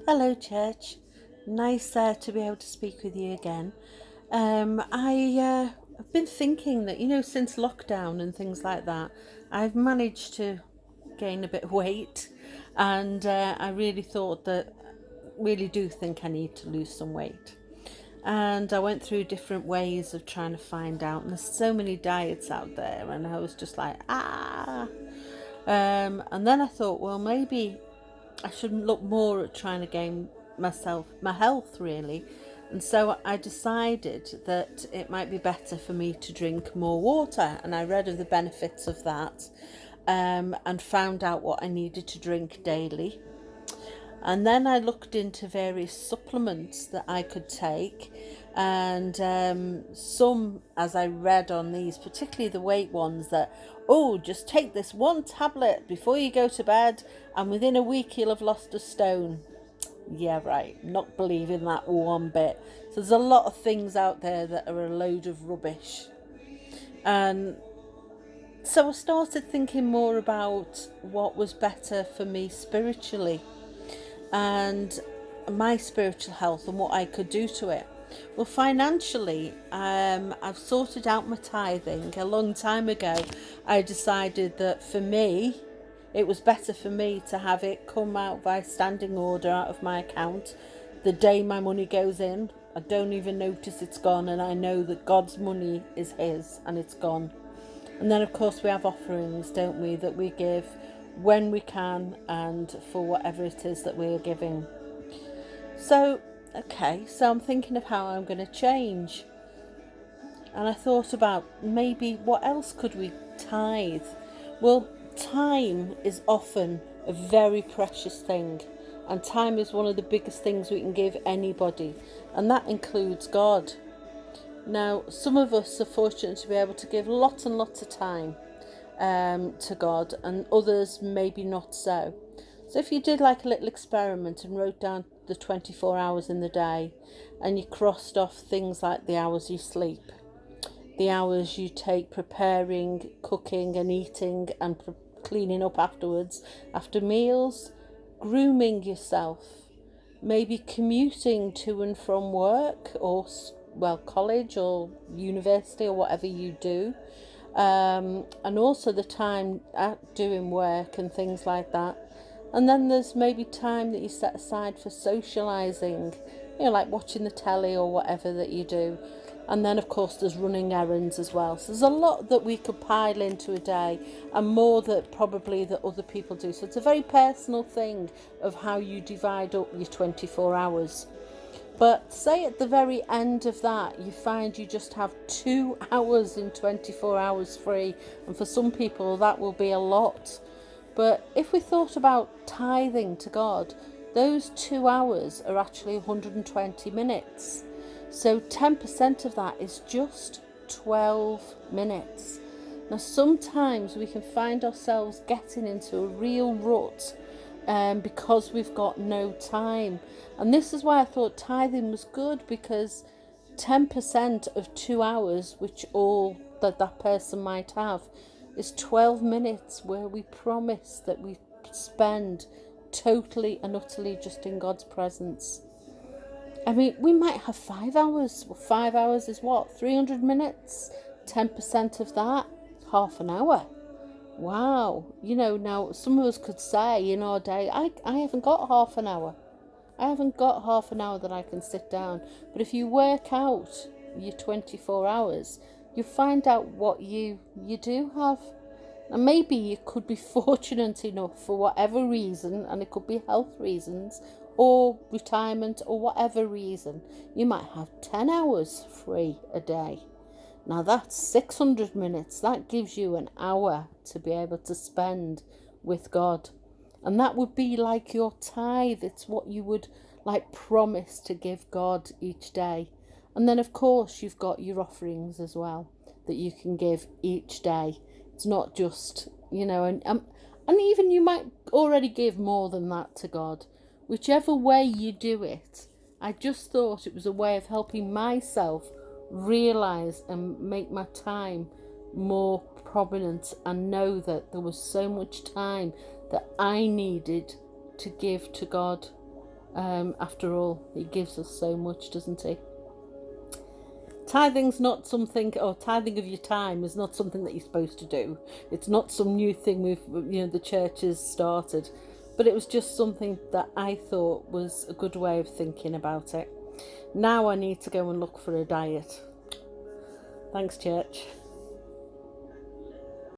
Hello, church. Nice to be able to speak with you again. I've been thinking that, since lockdown and things like that, I've managed to gain a bit of weight, and I really thought that, really do think I need to lose some weight. And I went through different ways of trying to find out, and there's so many diets out there, and I was just like, ah. And then I thought, well, maybe I should look more at trying to gain my health really. And so I decided that it might be better for me to drink more water. And I read of the benefits of that, and found out what I needed to drink daily. And then I looked into various supplements that I could take, and some, as I read on these, particularly the weight ones, that, oh, just take this one tablet before you go to bed, and within a week you'll have lost a stone. Yeah, right. Not believing that one bit. So there's a lot of things out there that are a load of rubbish. And so I started thinking more about what was better for me spiritually and my spiritual health and what I could do to it. Well, financially, I've sorted out my tithing a long time ago. I decided that for me, it was better for me to have it come out by standing order out of my account the day my money goes in. I don't even notice it's gone, and I know that God's money is His and it's gone. And then, of course, we have offerings, don't we, that we give when we can and for whatever it is that we're giving. So, okay, so I'm thinking of how I'm going to change. And I thought about maybe what else could we tithe? Well, time is often a very precious thing. And time is one of the biggest things we can give anybody. And that includes God. Now, some of us are fortunate to be able to give lots and lots of time to God, and others maybe not so. So if you did like a little experiment and wrote down the 24 hours in the day, and you crossed off things like the hours you sleep, the hours you take preparing, cooking and eating and cleaning up afterwards, after meals, grooming yourself, maybe commuting to and from work or, well, college or university or whatever you do, and also the time at doing work and things like that. And then there's maybe time that you set aside for socialising, like watching the telly or whatever that you do. And then, of course, there's running errands as well. So there's a lot that we could pile into a day, and more that probably that other people do. So it's a very personal thing of how you divide up your 24 hours. But say at the very end of that, you find you just have 2 hours in 24 hours free. And for some people, that will be a lot. But if we thought about tithing to God, those 2 hours are actually 120 minutes. So 10% of that is just 12 minutes. Now, sometimes we can find ourselves getting into a real rut because we've got no time. And this is why I thought tithing was good, because 10% of 2 hours, which all that person might have, is 12 minutes where we promise that we spend totally and utterly just in God's presence. I mean, we might have 5 hours. Well, 5 hours is what? 300 minutes? 10% of that? Half an hour. Wow. Now some of us could say in our day, I haven't got half an hour. I haven't got half an hour that I can sit down. But if you work out your 24 hours, you find out what you do have. And maybe you could be fortunate enough for whatever reason, and it could be health reasons or retirement or whatever reason, you might have 10 hours free a day. Now that's 600 minutes. That gives you an hour to be able to spend with God. And that would be like your tithe. It's what you would like promise to give God each day. And then, of course, you've got your offerings as well that you can give each day. It's not just, and even you might already give more than that to God. Whichever way you do it, I just thought it was a way of helping myself realize and make my time more prominent, and know that there was so much time that I needed to give to God. After all, he gives us so much, doesn't he? Tithing's not something, or tithing of your time is not something that you're supposed to do. It's not some new thing the church has started, but it was just something that I thought was a good way of thinking about it. Now I need to go and look for a diet. Thanks, church.